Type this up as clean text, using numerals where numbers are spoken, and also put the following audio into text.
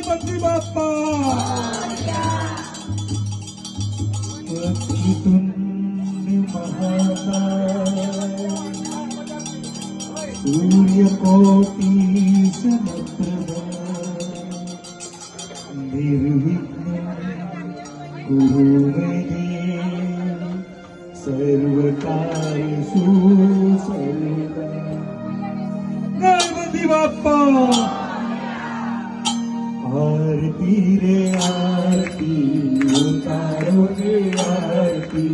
गणपती बाप्पा वक्रतुंड महाकाय सूर्यकोटि समप्रभा निर्विघ्नं कुरु मे देव सर्वकार्येषु सर्वदा गणपती बाप्पा आरती रे आरती उतारो रे आरती